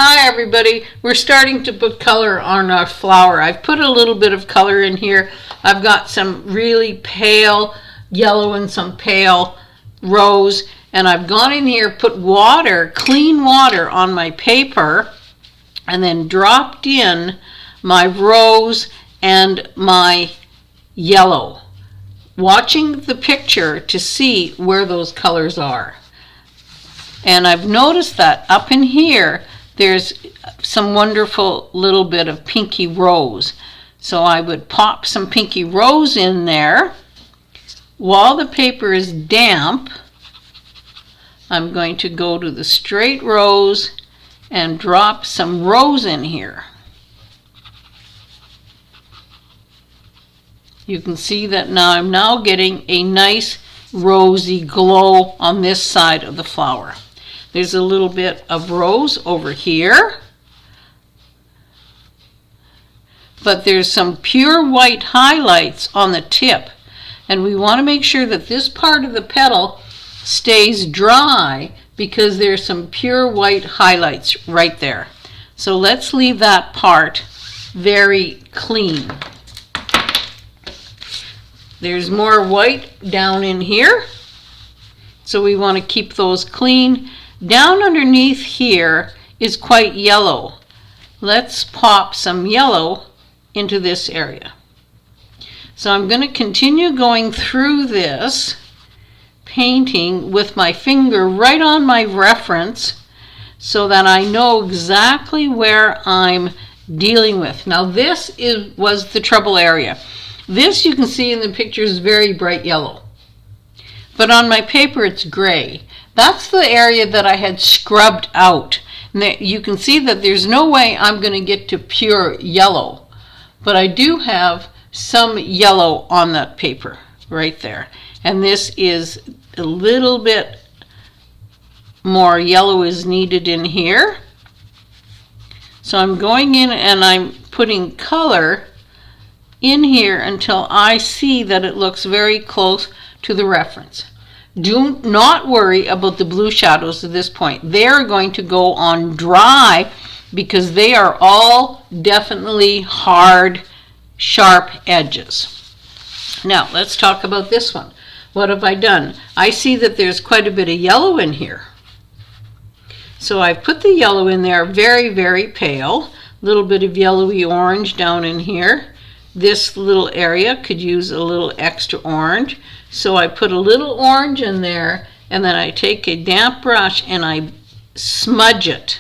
Hi everybody, we're starting to put color on our flower. I've put a little bit of color in here. I've got some really pale yellow and some pale rose, and I've gone in here, put water, clean water on my paper, and then dropped in my rose and my yellow, watching the picture to see where those colors are. And I've noticed that up in here there's some wonderful little bit of pinky rose. So I would pop some pinky rose in there. While the paper is damp, I'm going to go to the straight rose and drop some rose in here. You can see that now I'm now getting a nice rosy glow on this side of the flower. There's a little bit of rose over here, but there's some pure white highlights on the tip, and we want to make sure that this part of the petal stays dry because there's some pure white highlights right there. So let's leave that part very clean. There's more white down in here, so we want to keep those clean. Down underneath here is quite yellow. Let's pop some yellow into this area. So I'm going to continue going through this, painting with my finger right on my reference so that I know exactly where I'm dealing with. Now this was the trouble area. This, you can see in the picture, is very bright yellow, but on my paper it's gray. That's the area that I had scrubbed out. And you can see that there's no way I'm going to get to pure yellow, but I do have some yellow on that paper right there. And this is a little bit more yellow is needed in here. So I'm going in and I'm putting color in here until I see that it looks very close to the reference. Do not worry about the blue shadows at this point. They're going to go on dry because they are all definitely hard, sharp edges. Now let's talk about this one. What have I done? I see that there's quite a bit of yellow in here. So I've put the yellow in there, very, very pale. A little bit of yellowy orange down in here. This little area could use a little extra orange. So I put a little orange in there, and then I take a damp brush and I smudge it.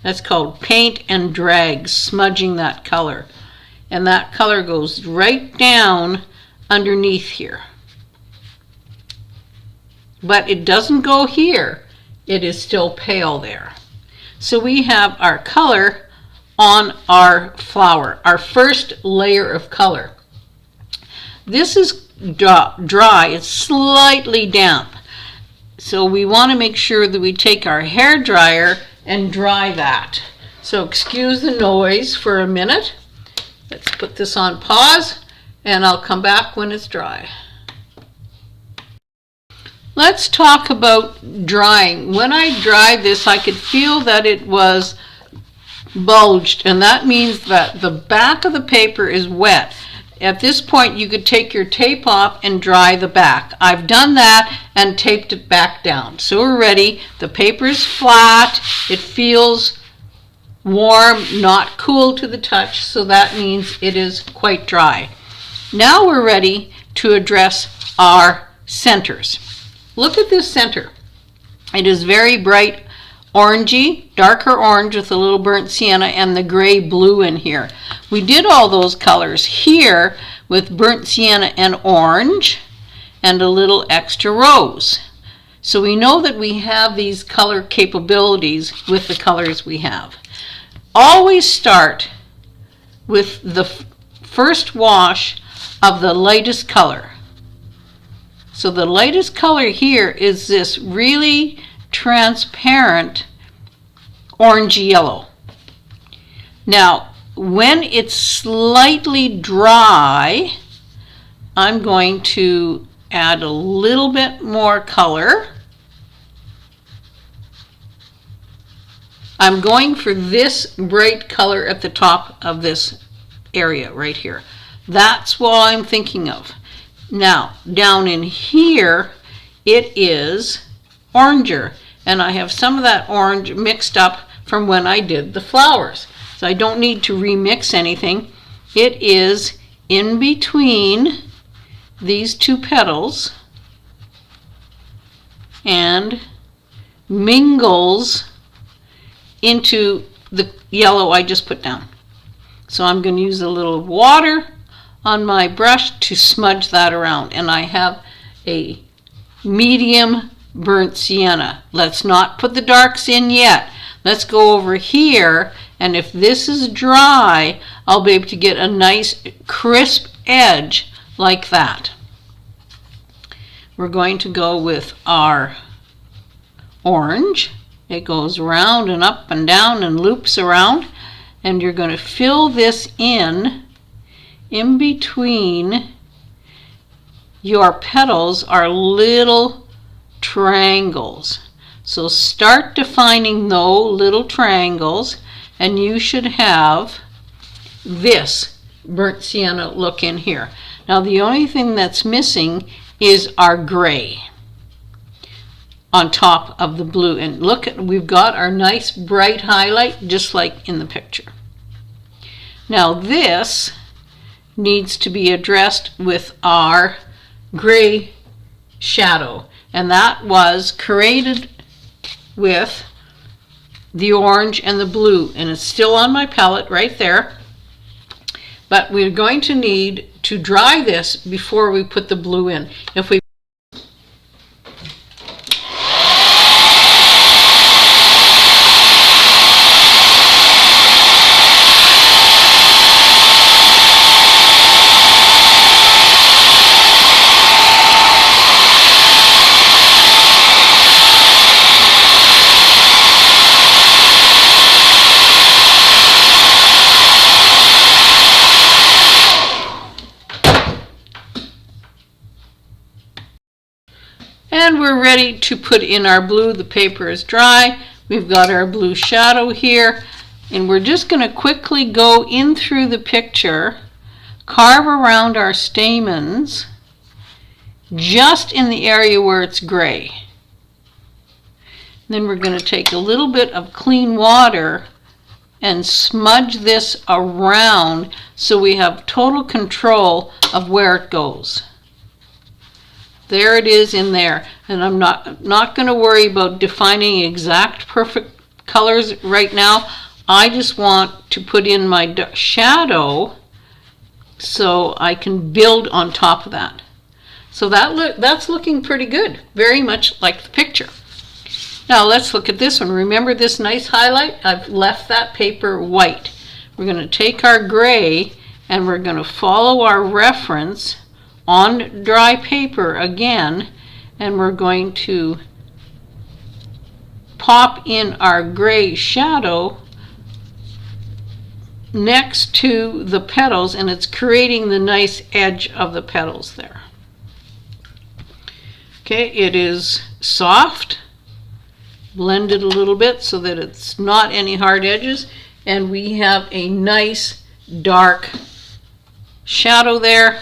That's called paint and drag, smudging that color. And that color goes right down underneath here. But it doesn't go here. It is still pale there. So we have our color on our flower, our first layer of color. This is dry, it's slightly damp. So we want to make sure that we take our hair dryer and dry that. So excuse the noise for a minute. Let's put this on pause and I'll come back when it's dry. Let's talk about drying. When I dried this, I could feel that it was bulged, and that means that the back of the paper is wet. At this point you could take your tape off and dry the back. I've done that and taped it back down. So we're ready. The paper is flat. It feels warm, not cool to the touch, so that means it is quite dry. Now we're ready to address our centers. Look at this center. It is very bright orangey, darker orange with a little burnt sienna and the gray blue in here. We did all those colors here with burnt sienna and orange and a little extra rose. So we know that we have these color capabilities with the colors we have. Always start with the first wash of the lightest color. So the lightest color here is this really transparent orangey yellow. Now when it's slightly dry, I'm going to add a little bit more color I'm going for this bright color at the top of this area right here. That's what I'm thinking of. Now, down in here, it is oranger, and I have some of that orange mixed up from when I did the flowers. So I don't need to remix anything. It is in between these two petals and mingles into the yellow I just put down. So I'm going to use a little water on my brush to smudge that around, and I have a medium burnt sienna. Let's not put the darks in yet. Let's go over here, and if this is dry, I'll be able to get a nice crisp edge like that. We're going to go with our orange. It goes round and up and down and loops around, and you're going to fill this in between your petals are little triangles. So start defining those little triangles, and you should have this burnt sienna look in here. Now the only thing that's missing is our gray on top of the blue, and look at, we've got our nice bright highlight just like in the picture. Now this needs to be addressed with our gray shadow, and that was created with the orange and the blue, and it's still on my palette right there, but we're going to need to dry this before we put the blue in. If we and we're ready to put in our blue. The paper is dry. We've got our blue shadow here, and we're just going to quickly go in through the picture, carve around our stamens just in the area where it's gray. Then we're going to take a little bit of clean water and smudge this around so we have total control of where it goes. There it is in there, and I'm not going to worry about defining exact perfect colors right now. I just want to put in my shadow so I can build on top of that. So that's looking pretty good, very much like the picture. Now let's look at this one. Remember this nice highlight? I've left that paper white. We're going to take our gray and we're going to follow our reference on dry paper again, and we're going to pop in our gray shadow next to the petals, and it's creating the nice edge of the petals there. Okay, it is soft, blended a little bit so that it's not any hard edges, and we have a nice dark shadow there.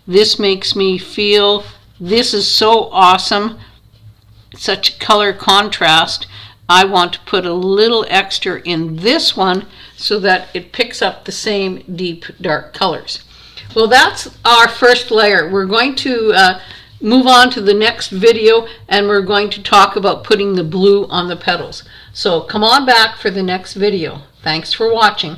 This makes me feel, this is so awesome, such color contrast. I want to put a little extra in this one so that it picks up the same deep dark colors. Well, that's our first layer. We're going to move on to the next video, and we're going to talk about putting the blue on the petals. So come on back for the next video. Thanks for watching.